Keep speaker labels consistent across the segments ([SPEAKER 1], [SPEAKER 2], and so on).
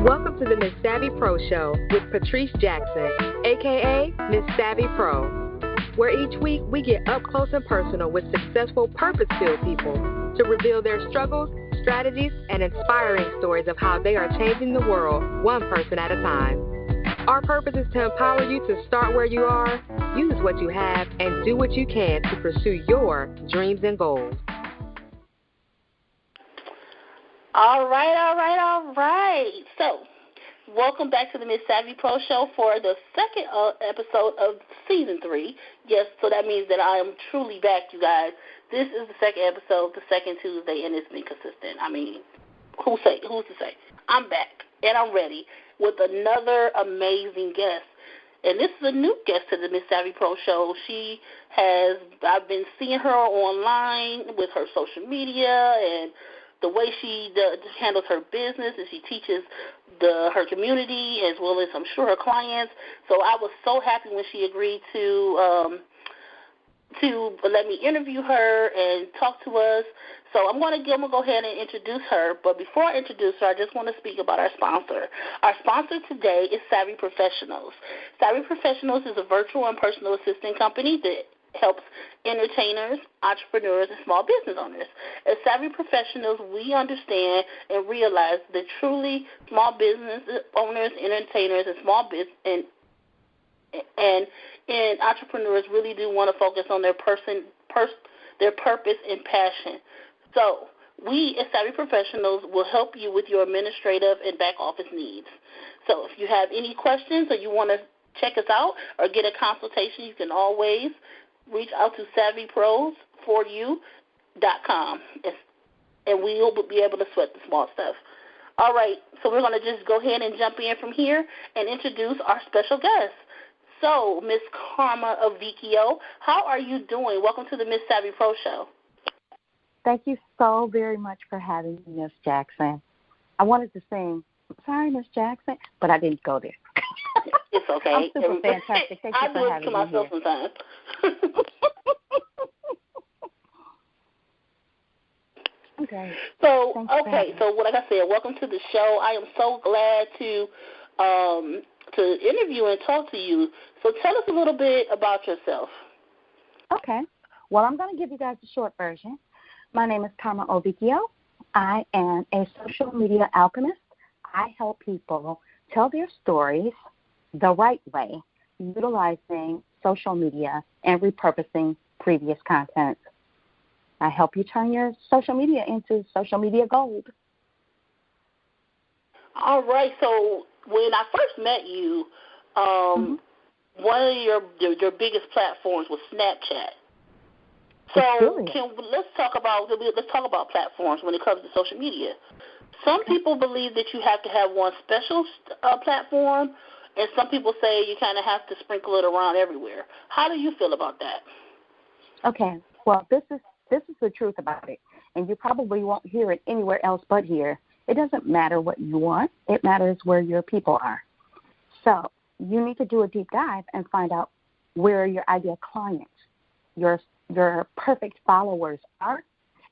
[SPEAKER 1] Welcome to the MsSavvyPro Show with Patrice Jackson, a.k.a. MsSavvyPro, where each week we get up close and personal with successful purpose-filled people to reveal their struggles, strategies, and inspiring stories of how they are changing the world one person at a time. Our purpose is to empower you to start where you are, use what you have, and do what you can to pursue your dreams and goals.
[SPEAKER 2] All right. So, welcome back to the MsSavvyPro Show for the second episode of Season 3. Yes, so that means that I am truly back, you guys. This is the second episode, the second Tuesday, and it's been consistent. I mean, who's to say? I'm back, and I'm ready with another amazing guest. And this is a new guest to the MsSavvyPro Show. I've been seeing her online with her social media and the way she handles her business, and she teaches her community as well as, I'm sure, her clients. So I was so happy when she agreed to let me interview her and talk to us. So I'm going to go ahead and introduce her. But before I introduce her, I just want to speak about our sponsor. Our sponsor today is Savvy Professionals. Savvy Professionals is a virtual and personal assistant company that helps entertainers, entrepreneurs, and small business owners. As Savvy Professionals, we understand and realize that truly small business owners, entertainers, and small business and entrepreneurs really do want to focus on their purpose and passion. So we, as Savvy Professionals, will help you with your administrative and back office needs. So if you have any questions or you want to check us out or get a consultation, you can always reach out to SavvyPros4U.com, and we will be able to sweat the small stuff. All right, so we're going to just go ahead and jump in from here and introduce our special guest. So, Miss Karma Oviquio, how are you doing? Welcome to the MsSavvyPro Show.
[SPEAKER 3] Thank you so very much for having me, Miss Jackson. I wanted to sing, sorry, Miss Jackson, but I didn't go there.
[SPEAKER 2] It's okay.
[SPEAKER 3] I'm super fantastic. Thank you for having me. I do it to myself
[SPEAKER 2] sometimes.
[SPEAKER 3] Okay.
[SPEAKER 2] So like I said, welcome to the show. I am so glad to interview and talk to you. So tell us a little bit about yourself.
[SPEAKER 3] Okay. Well, I'm going to give you guys a short version. My name is Karma Oviquio. I am a social media alchemist. I help people tell their stories the right way, utilizing social media and repurposing previous content. I help you turn your social media into social media gold.
[SPEAKER 2] All right. So when I first met you, one of your biggest platforms was Snapchat. So let's talk about platforms when it comes to social media. Some people believe that you have to have one special platform, and some people say you kind of have to sprinkle it around everywhere. How do you feel about that?
[SPEAKER 3] Okay. Well, this is the truth about it, and you probably won't hear it anywhere else but here. It doesn't matter what you want. It matters where your people are. So you need to do a deep dive and find out where your ideal clients, your perfect followers are,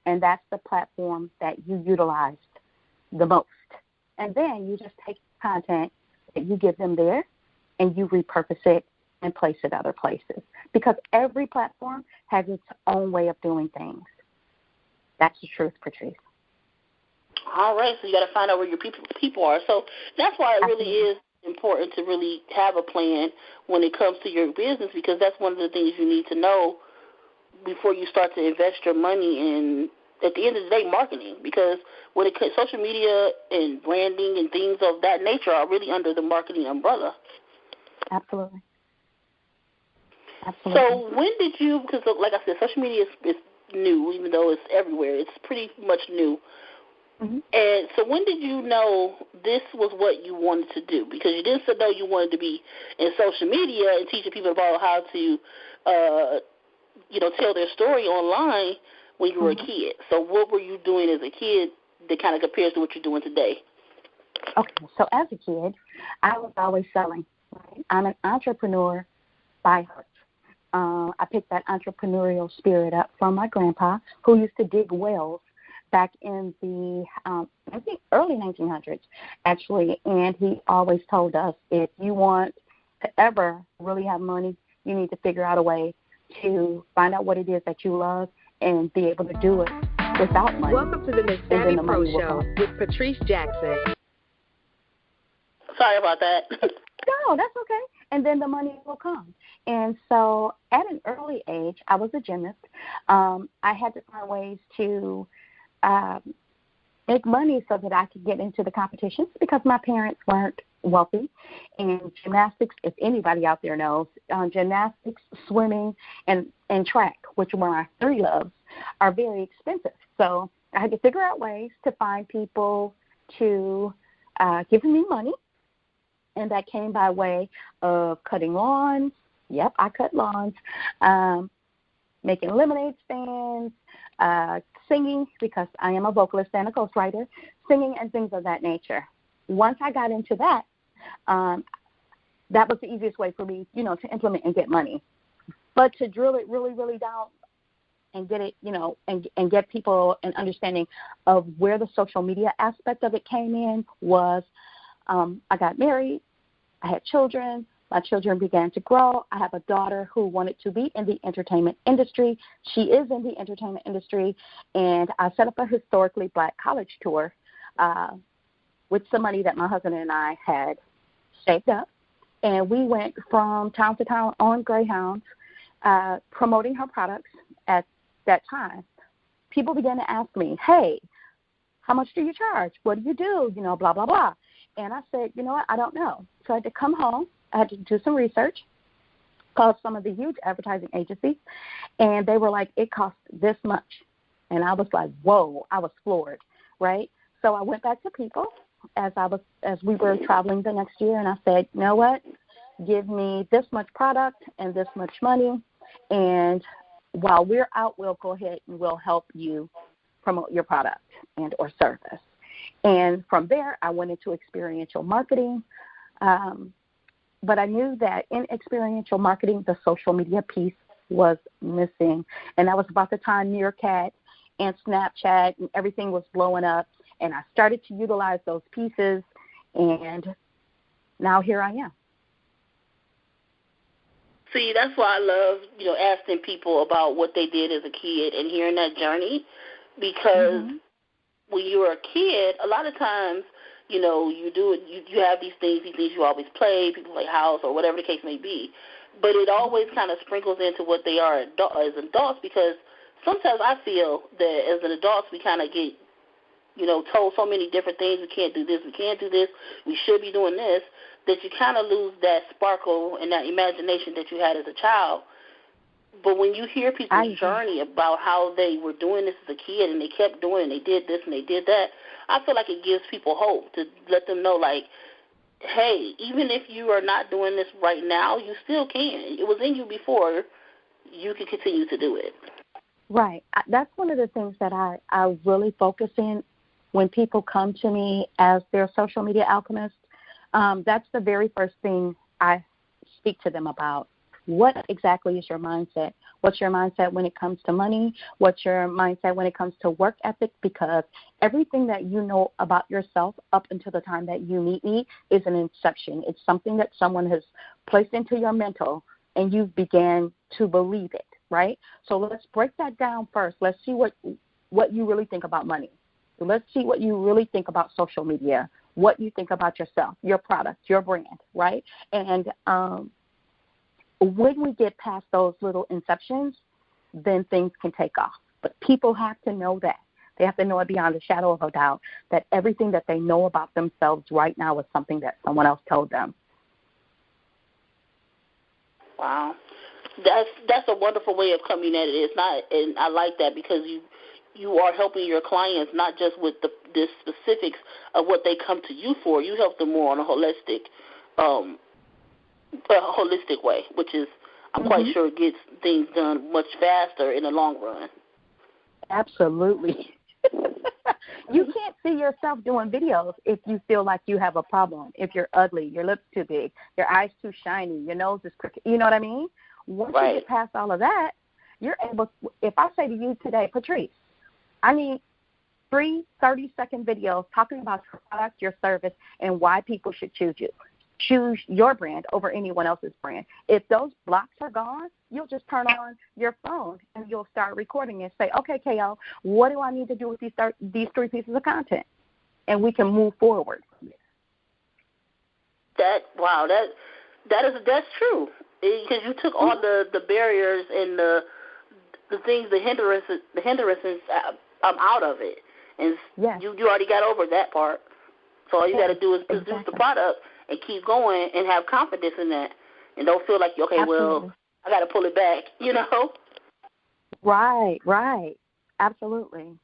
[SPEAKER 3] and that's the platform that you utilized the most. And then you just take content that you give them there and you repurpose it and place it other places, because every platform has its own way of doing things. That's the truth, Patrice.
[SPEAKER 2] All right, so you got to find out where your people are. So that's why it really is important to really have a plan when it comes to your business, because that's one of the things you need to know before you start to invest your money in, at the end of the day, marketing, because when it comes social media and branding and things of that nature are really under the marketing umbrella.
[SPEAKER 3] Absolutely.
[SPEAKER 2] So when did you, because like I said, social media is new, even though it's everywhere. It's pretty much new.
[SPEAKER 3] Mm-hmm.
[SPEAKER 2] And so when did you know this was what you wanted to do? Because you didn't know you wanted to be in social media and teaching people about how to, tell their story online when you were a kid. So what were you doing as a kid that kind of compares to what you're doing today?
[SPEAKER 3] Okay, so as a kid, I was always selling. Right? I'm an entrepreneur by heart. I picked that entrepreneurial spirit up from my grandpa, who used to dig wells back in the, I think, early 1900s, actually, and he always told us if you want to ever really have money, you need to figure out a way to find out what it is that you love and be able to do it without money.
[SPEAKER 1] Welcome to the MsSavvyPro Show with Patrice Jackson.
[SPEAKER 2] Sorry about that.
[SPEAKER 3] No, that's okay. And then the money will come. And so at an early age, I was a gymnast. I had to find ways to make money so that I could get into the competitions because my parents weren't wealthy. And gymnastics, if anybody out there knows, gymnastics, swimming, and track, which were my three loves, are very expensive. So I had to figure out ways to find people to give me money. And that came by way of cutting lawns. Yep, I cut lawns. Making lemonade stands, singing, because I am a vocalist and a ghostwriter, singing and things of that nature. Once I got into that, that was the easiest way for me, to implement and get money. But to drill it really, really down and get it, and get people an understanding of where the social media aspect of it came in was I got married. I had children. My children began to grow. I have a daughter who wanted to be in the entertainment industry. She is in the entertainment industry, and I set up a historically black college tour with some money that my husband and I had saved up, and we went from town to town on Greyhounds promoting her products. At that time, people began to ask me, hey, how much do you charge? What do you do? Blah, blah, blah. And I said, you know what, I don't know. So I had to come home. I had to do some research, called some of the huge advertising agencies, and they were like, it costs this much. And I was like, whoa, I was floored, right? So I went back to people as we were traveling the next year, and I said, you know what, give me this much product and this much money, and while we're out, we'll go ahead and we'll help you promote your product and or service. And from there, I went into experiential marketing. But I knew that in experiential marketing, the social media piece was missing. And that was about the time Meerkat and Snapchat and everything was blowing up. And I started to utilize those pieces. And now here I am.
[SPEAKER 2] See, that's why I love, asking people about what they did as a kid and hearing that journey. Because when you were a kid, a lot of times, you do it. You have these things you always play. People play house or whatever the case may be. But it always kind of sprinkles into what they are as adults, because sometimes I feel that as an adults we kind of get, told so many different things. We can't do this. We can't do this. We should be doing this. That you kind of lose that sparkle and that imagination that you had as a child. But when you hear people's journey about how they were doing this as a kid and they kept doing it, and they did this and they did that, I feel like it gives people hope to let them know, like, hey, even if you are not doing this right now, you still can. It was in you before. You can continue to do it.
[SPEAKER 3] Right. That's one of the things that I really focus in when people come to me as their social media alchemist. That's the very first thing I speak to them about. What exactly is your mindset? What's your mindset when it comes to money? What's your mindset when it comes to work ethic? Because everything that you know about yourself up until the time that you meet me is an inception. It's something that someone has placed into your mental, and you began to believe it, right? So let's break that down first. Let's see what you really think about money. So let's see what you really think about social media, what you think about yourself, your product, your brand, right? And when we get past those little inceptions, then things can take off. But people have to know that. They have to know it beyond a shadow of a doubt that everything that they know about themselves right now is something that someone else told them.
[SPEAKER 2] Wow. That's a wonderful way of coming at it. It's not, and I like that because you are helping your clients not just with the specifics of what they come to you for. You help them more on a holistic way, which is, I'm quite sure, gets things done much faster in the long run.
[SPEAKER 3] Absolutely. You can't see yourself doing videos if you feel like you have a problem, if you're ugly, your lips too big, your eyes too shiny, your nose is crooked. You know what I mean? Once you get past all of that, you're able, if I say to you today, Patrice, I need free 30-second videos talking about your product, your service, and why people should choose you. Choose your brand over anyone else's brand. If those blocks are gone, you'll just turn on your phone and you'll start recording and say, okay, KO, what do I need to do with these 3 pieces of content? And we can move forward.
[SPEAKER 2] That's true, because you took all the barriers and the things, the hindrances out of it, and you already got over that part. So all you got to do is produce the product and keep going and have confidence in that, and don't feel like, okay, well, I got to pull it back,
[SPEAKER 3] Right. Absolutely.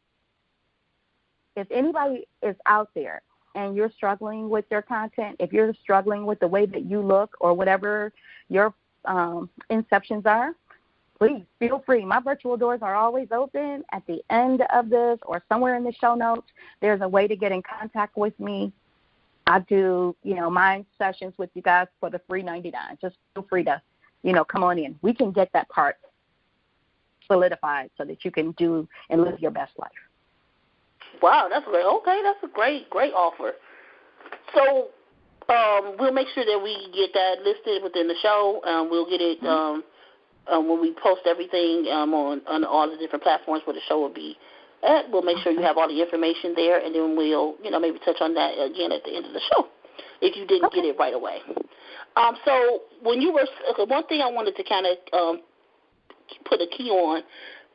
[SPEAKER 3] If anybody is out there and you're struggling with your content, if you're struggling with the way that you look or whatever your inceptions are, please feel free. My virtual doors are always open. At the end of this or somewhere in the show notes, there's a way to get in contact with me. I do, mind sessions with you guys for the free $99. Just feel free to, come on in. We can get that part solidified so that you can do and live your best life.
[SPEAKER 2] Wow, that's great. Okay, that's a great offer. So we'll make sure that we get that listed within the show. We'll get it when we post everything on all the different platforms where the show will be at. We'll make sure you have all the information there, and then we'll, maybe touch on that again at the end of the show if you didn't get it right away. So when you were, one thing I wanted to kind of put a key on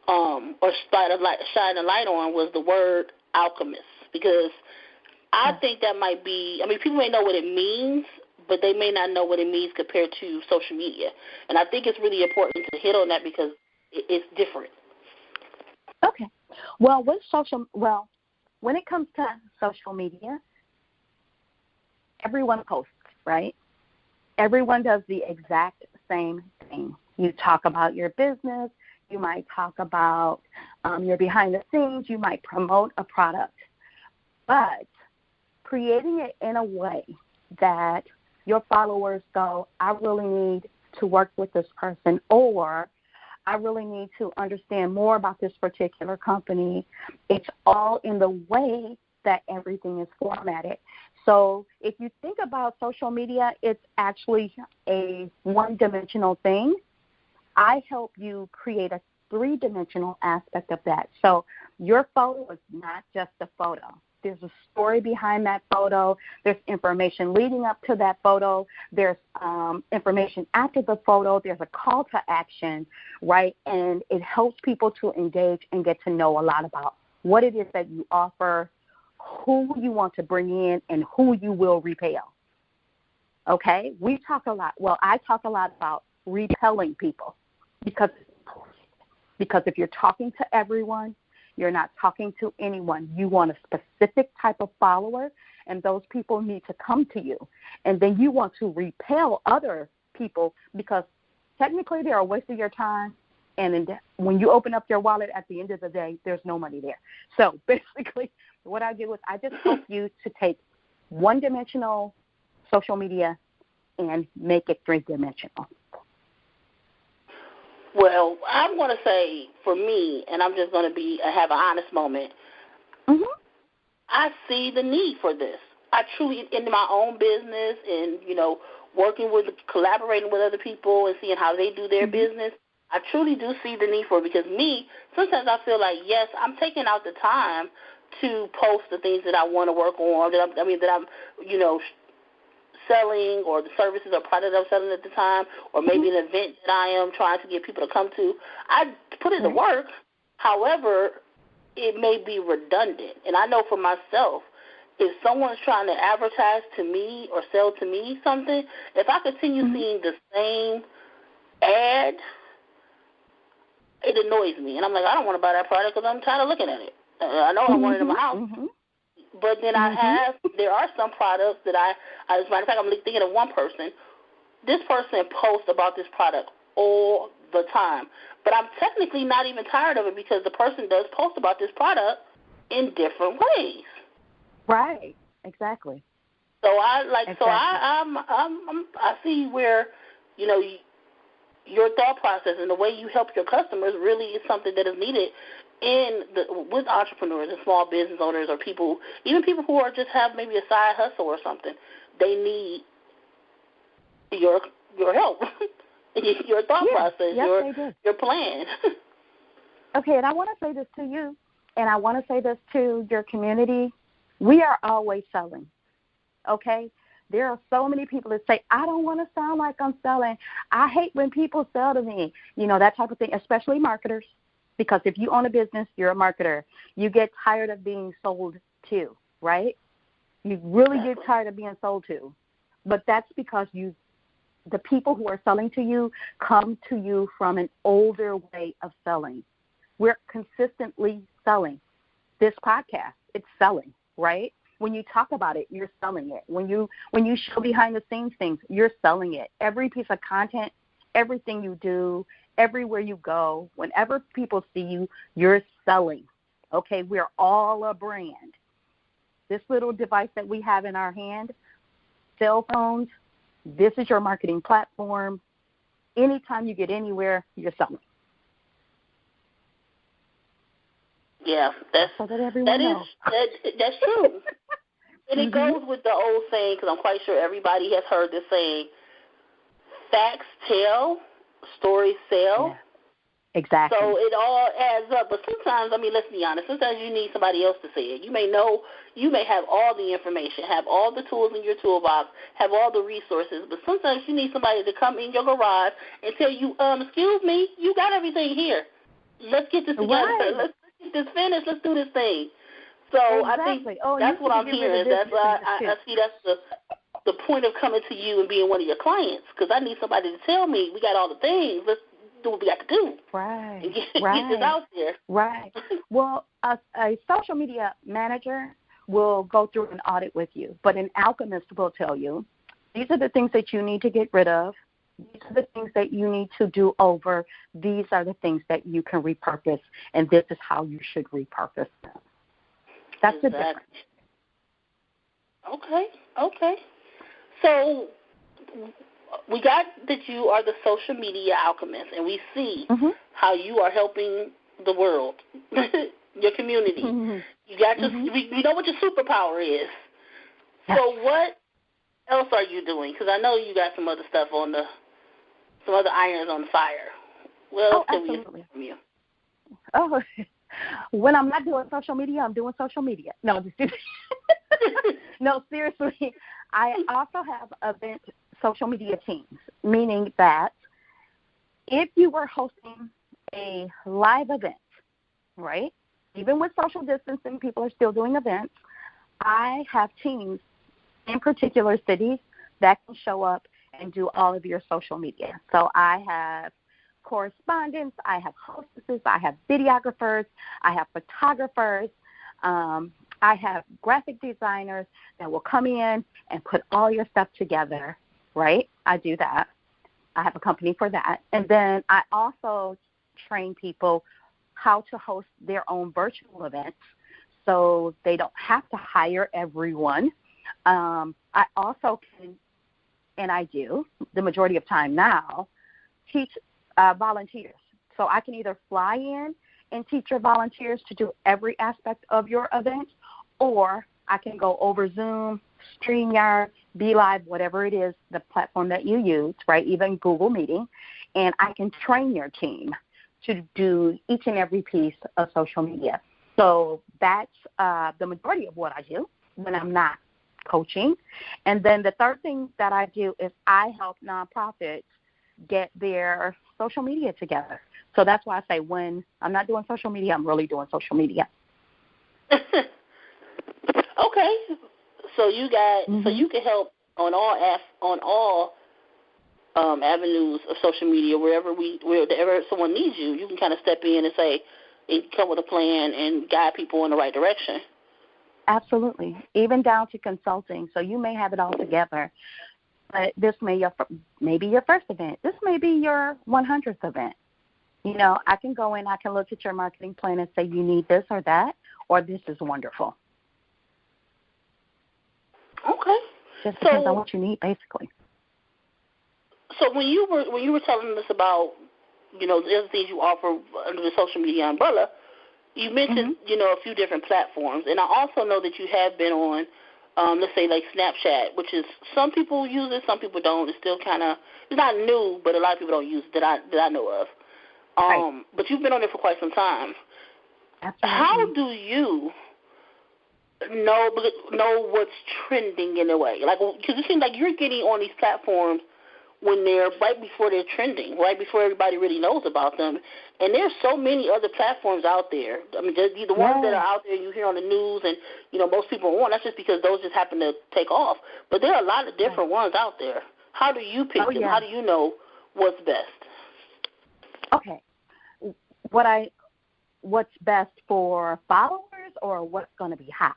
[SPEAKER 2] or shine a light on was the word alchemist, because I think that might be, people may know what it means, but they may not know what it means compared to social media. And I think it's really important to hit on that because it's different.
[SPEAKER 3] Okay. Well, when it comes to social media, everyone posts, right? Everyone does the exact same thing. You talk about your business. You might talk about your behind the scenes. You might promote a product. But creating it in a way that your followers go, I really need to work with this person, or I really need to understand more about this particular company. It's all in the way that everything is formatted. So if you think about social media, it's actually a one-dimensional thing. I help you create a three-dimensional aspect of that. So your photo is not just a photo. There's a story behind that photo. There's information leading up to that photo. There's information after the photo. There's a call to action, right? And it helps people to engage and get to know a lot about what it is that you offer, who you want to bring in, and who you will repel. Okay? I talk a lot about repelling people because if you're talking to everyone, you're not talking to anyone. You want a specific type of follower, and those people need to come to you. And then you want to repel other people because technically they're a waste of your time, and when you open up your wallet at the end of the day, there's no money there. So basically what I do is I just help you to take one-dimensional social media and make it three-dimensional.
[SPEAKER 2] Well, I'm going to say for me, and I'm just going to have an honest moment, I see the need for this. I truly, in my own business and, collaborating with other people and seeing how they do their business, I truly do see the need for it because sometimes I feel like, yes, I'm taking out the time to post the things that I want to work on, that I'm selling, or the services or product I'm selling at the time, or maybe an event that I am trying to get people to come to. I put it to work. However, it may be redundant. And I know for myself, if someone's trying to advertise to me or sell to me something, if I continue seeing the same ad, it annoys me. And I'm like, I don't want to buy that product because I'm tired of looking at it. I know I want it in my house. But then there are some products that as a matter of fact, I'm thinking of one person. This person posts about this product all the time. But I'm technically not even tired of it because the person does post about this product in different ways.
[SPEAKER 3] Right. Exactly.
[SPEAKER 2] So I see where, your thought process and the way you help your customers really is something that is needed with entrepreneurs and small business owners or people, even people who are just have maybe a side hustle or something, they need your help, your thought process, your plan.
[SPEAKER 3] Okay, and I want to say this to you, and I want to say this to your community. We are always selling, okay? There are so many people that say, I don't want to sound like I'm selling. I hate when people sell to me, that type of thing, especially marketers. Because if you own a business, you're a marketer. You get tired of being sold to, right? You really get tired of being sold to. But that's because the people who are selling to you come to you from an older way of selling. We're consistently selling. This podcast, it's selling, right? When you talk about it, you're selling it. When you show behind the scenes things, you're selling it. Every piece of content, everything you do, everywhere you go, whenever people see you, you're selling. Okay, we're all a brand. This little device that we have in our hand, cell phones, this is your marketing platform. Anytime you get anywhere, you're selling.
[SPEAKER 2] Yeah, that's
[SPEAKER 3] so that everyone knows.
[SPEAKER 2] That's true. And it goes with the old saying, because I'm quite sure everybody has heard this saying, facts tell, stories sell.
[SPEAKER 3] Yeah. Exactly.
[SPEAKER 2] So it all adds up. But sometimes, let's be honest, sometimes you need somebody else to say it. You may have all the information, have all the tools in your toolbox, have all the resources, but sometimes you need somebody to come in your garage and tell you, excuse me, you got everything here. Let's get this together.
[SPEAKER 3] Right.
[SPEAKER 2] Let's get this finished. Let's do this thing. So
[SPEAKER 3] exactly.
[SPEAKER 2] I think that's what I'm hearing. That's why I see that's the point of coming to you and being one of your clients, because I need somebody to tell me we got all the things. Let's do what we got to do.
[SPEAKER 3] Right.
[SPEAKER 2] And get this out there.
[SPEAKER 3] Right. Well, a social media manager will go through an audit with you, but an alchemist will tell you, these are the things that you need to get rid of. These are the things that you need to do over. These are the things that you can repurpose, and this is how you should repurpose them. That's the difference.
[SPEAKER 2] Okay. So we got that you are the social media alchemist, and we see how you are helping the world, your community. You got we know what your superpower is. So what else are you doing? Because I know you got some other stuff some other irons on the fire. What else can we expect from you?
[SPEAKER 3] Oh, when I'm not doing social media, I'm doing social media. No, no, seriously. I also have event social media teams, meaning that if you were hosting a live event, right, even with social distancing, people are still doing events, I have teams in particular cities that can show up and do all of your social media. So I have correspondents, I have hostesses, I have videographers, I have photographers, I have graphic designers that will come in and put all your stuff together, right? I do that. I have a company for that. And then I also train people how to host their own virtual events so they don't have to hire everyone. I also can, and I do, the majority of time now, teach volunteers. So I can either fly in and teach your volunteers to do every aspect of your event, or I can go over Zoom, StreamYard, BeLive, whatever it is, the platform that you use, right, even Google Meeting, and I can train your team to do each and every piece of social media. So that's the majority of what I do when I'm not coaching. And then the third thing that I do is I help nonprofits get their social media together. So that's why I say when I'm not doing social media, I'm really doing social media.
[SPEAKER 2] Okay. So you got so you can help on all avenues of social media wherever someone needs you. You can kind of step in and say and come with a plan and guide people in the right direction.
[SPEAKER 3] Absolutely, even down to consulting. So you may have it all together, but this may be your first event. This may be your 100th event. You know, I can go in, I can look at your marketing plan and say you need this or that, or this is wonderful.
[SPEAKER 2] Okay.
[SPEAKER 3] Just depends on what you need, basically.
[SPEAKER 2] So when you were telling us about, you know, the other things you offer under the social media umbrella, You mentioned, a few different platforms, and I also know that you have been on, let's say, like Snapchat, which is some people use it, some people don't. It's still kind of, it's not new, but a lot of people don't use it that I know of.
[SPEAKER 3] Right.
[SPEAKER 2] But you've been on it for quite some time.
[SPEAKER 3] Absolutely.
[SPEAKER 2] How do you know what's trending in a way? Like, because it seems like you're getting on these platforms when they're right before they're trending, right before everybody really knows about them. And there's so many other platforms out there. I mean, the ones that are out there you hear on the news and, most people are on, that's just because those just happen to take off. But there are a lot of different ones out there. How do you pick them?
[SPEAKER 3] Yeah.
[SPEAKER 2] How do you know what's best?
[SPEAKER 3] Okay. What's best for followers or what's going to be hot?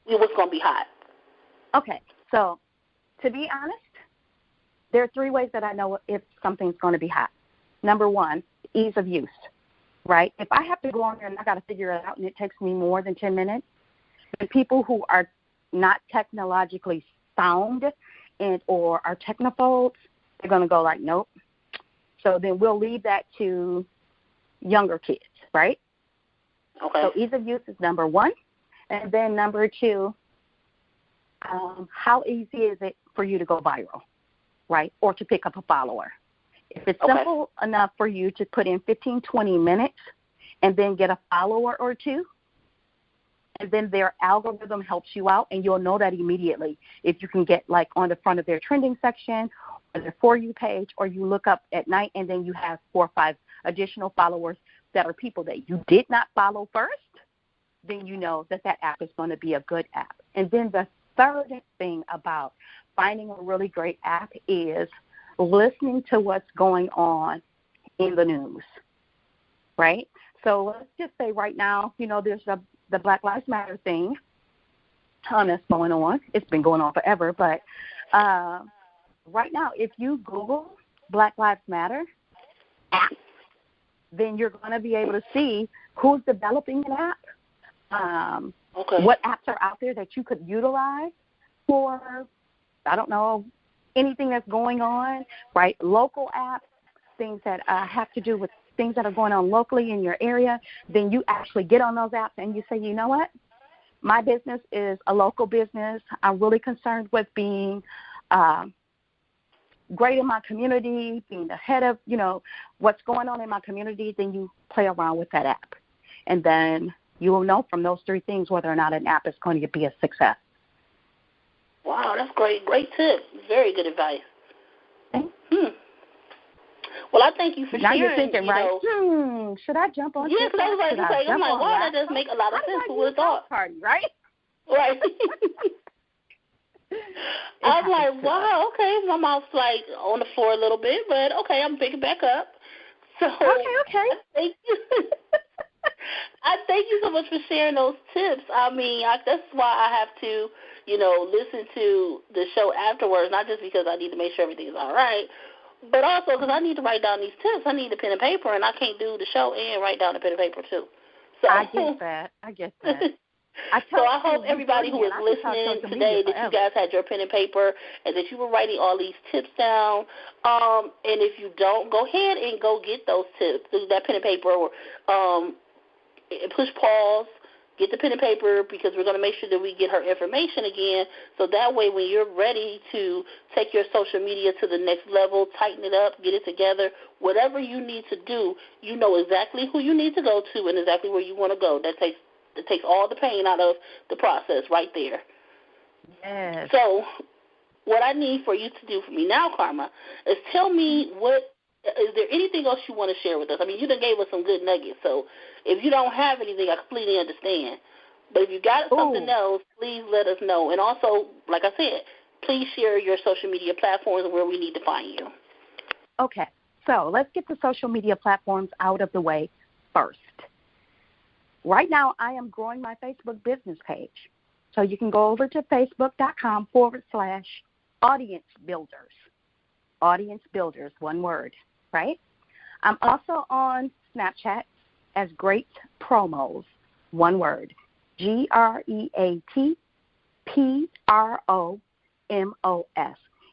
[SPEAKER 2] What's going to be hot?
[SPEAKER 3] Okay. So, to be honest, there are 3 ways that I know if something's going to be hot. Number 1, ease of use, right? If I have to go on there and I got to figure it out and it takes me more than 10 minutes, the people who are not technologically sound or are technophobes, they're going to go like, nope. So then we'll leave that to younger kids, right?
[SPEAKER 2] Okay.
[SPEAKER 3] So ease of use is number 1. And then number 2, how easy is it for you to go viral, right, or to pick up a follower? If it's simple enough for you to put in 15, 20 minutes and then get a follower or 2, and then their algorithm helps you out, and you'll know that immediately if you can get, like, on the front of their trending section or their For You page, or you look up at night and then you have 4 or 5 additional followers that are people that you did not follow first, then you know that app is going to be a good app. And then the third thing about finding a really great app is listening to what's going on in the news, right? So let's just say right now, there's the Black Lives Matter thing that's going on. It's been going on forever, but right now, if you Google Black Lives Matter app, then you're going to be able to see who's developing an app, what apps are out there that you could utilize for, I don't know, anything that's going on, right? Local apps, things that have to do with things that are going on locally in your area. Then you actually get on those apps and you say, you know what? My business is a local business. I'm really concerned with being great in my community, being ahead of, what's going on in my community. Then you play around with that app. And then you will know from those 3 things whether or not an app is going to be a success.
[SPEAKER 2] Wow, that's great. Great tip. Very good advice.
[SPEAKER 3] Thanks.
[SPEAKER 2] Well, I thank you for
[SPEAKER 3] now
[SPEAKER 2] sharing.
[SPEAKER 3] Now you're thinking, right? Should I jump on?
[SPEAKER 2] Yes, I was like, I'm like, wow, that does make a lot of sense. Who would have thought?
[SPEAKER 3] Party, right?
[SPEAKER 2] Right. I was like, wow, okay. My mouth's like on the floor a little bit, but okay, I'm picking back up. So
[SPEAKER 3] okay.
[SPEAKER 2] Thank you. I thank you so much for sharing those tips. I mean, that's why I have to, listen to the show afterwards, not just because I need to make sure everything's all right, but also because I need to write down these tips. I need a pen and paper, and I can't do the show and write down a pen and paper, too. So
[SPEAKER 3] I get that.
[SPEAKER 2] So I hope everybody who is listening today that you guys had your pen and paper and that you were writing all these tips down. And if you don't, go ahead and go get those tips, that pen and paper, or push pause, get the pen and paper, because we're going to make sure that we get her information again. So that way when you're ready to take your social media to the next level, tighten it up, get it together, whatever you need to do, you know exactly who you need to go to and exactly where you want to go. That takes all the pain out of the process right there.
[SPEAKER 3] Yes.
[SPEAKER 2] So what I need for you to do for me now, Karma, is tell me is there anything else you want to share with us? I mean, you done gave us some good nuggets, so if you don't have anything, I completely understand. But if you got something else, please let us know. And also, like I said, please share your social media platforms and where we need to find you.
[SPEAKER 3] Okay, so let's get the social media platforms out of the way first. Right now, I am growing my Facebook business page. So you can go over to facebook.com/audience builders. Audience builders, one word, right? I'm also on Snapchat as Great Promos, one word. GreatPromos.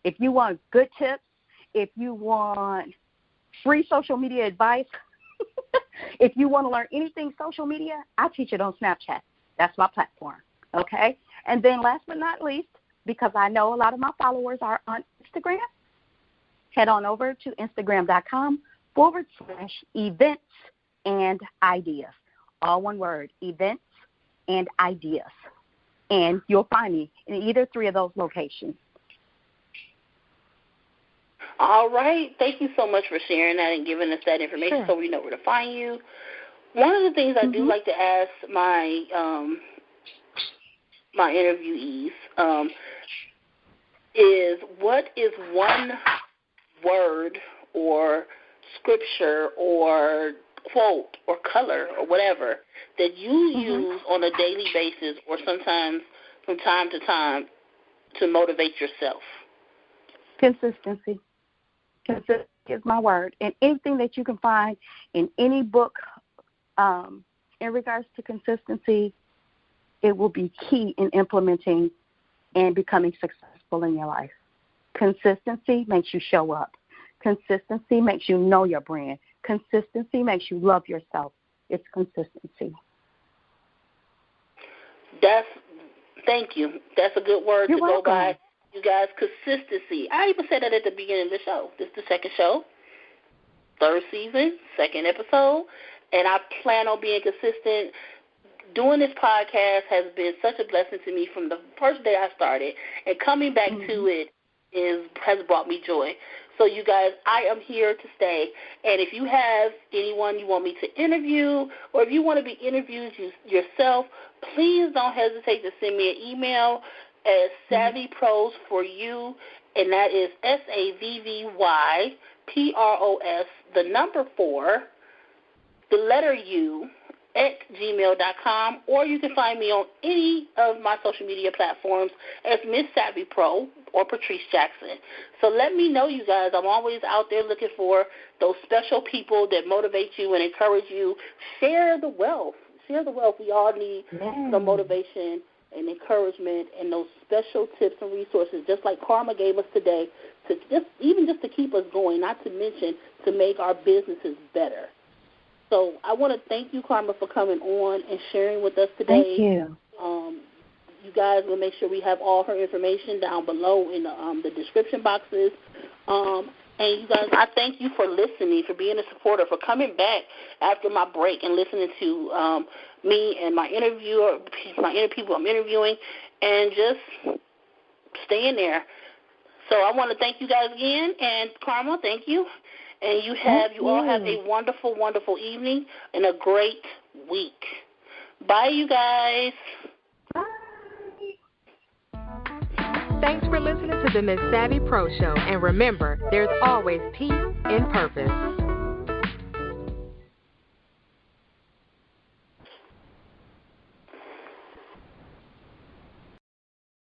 [SPEAKER 3] If you want good tips, if you want free social media advice, If you want to learn anything social media, I teach it on Snapchat. That's my platform, okay? And then last but not least, because I know a lot of my followers are on Instagram, head on over to Instagram.com/events and ideas. All one word, events and ideas. And you'll find me in either three of those locations.
[SPEAKER 2] All right. Thank you so much for sharing that and giving us that information so we know where to find you. One of the things I do like to ask my my interviewees is, what is one word or scripture or quote or color or whatever that you use on a daily basis or sometimes from time to time to motivate yourself?
[SPEAKER 3] Consistency. Consistency is my word. And anything that you can find in any book in regards to consistency, it will be key in implementing and becoming successful in your life. Consistency makes you show up. Consistency makes you know your brand. Consistency makes you love yourself. It's consistency.
[SPEAKER 2] Thank you. That's a good word
[SPEAKER 3] You're
[SPEAKER 2] to
[SPEAKER 3] welcome.
[SPEAKER 2] go by. You guys, consistency. I even said that at the beginning of the show. This is the second show, third season, second episode, and I plan on being consistent. Doing this podcast has been such a blessing to me from the first day I started, and coming back to it has brought me joy. So, you guys, I am here to stay. And if you have anyone you want me to interview, or if you want to be interviewed yourself, please don't hesitate to send me an email at SavvyPros for you, and that is SavvyPros, the number 4, the letter U, @gmail.com, or you can find me on any of my social media platforms as MsSavvyPro or Patrice Jackson. So let me know, you guys. I'm always out there looking for those special people that motivate you and encourage you. Share the wealth. Share the wealth. We all need some motivation and encouragement and those special tips and resources, just like Karma gave us today, to just to keep us going, not to mention to make our businesses better. So I want to thank you, Karma, for coming on and sharing with us today.
[SPEAKER 3] Thank you.
[SPEAKER 2] You guys will make sure we have all her information down below in the description boxes. And you guys, I thank you for listening, for being a supporter, for coming back after my break and listening to me and my people I'm interviewing, and just staying there. So I want to thank you guys again, and Karma, thank you. And you all have a wonderful, wonderful evening and a great week. Bye, you guys.
[SPEAKER 3] Bye.
[SPEAKER 1] Thanks for listening to the MsSavvyPro Show. And remember, there's always peace in purpose.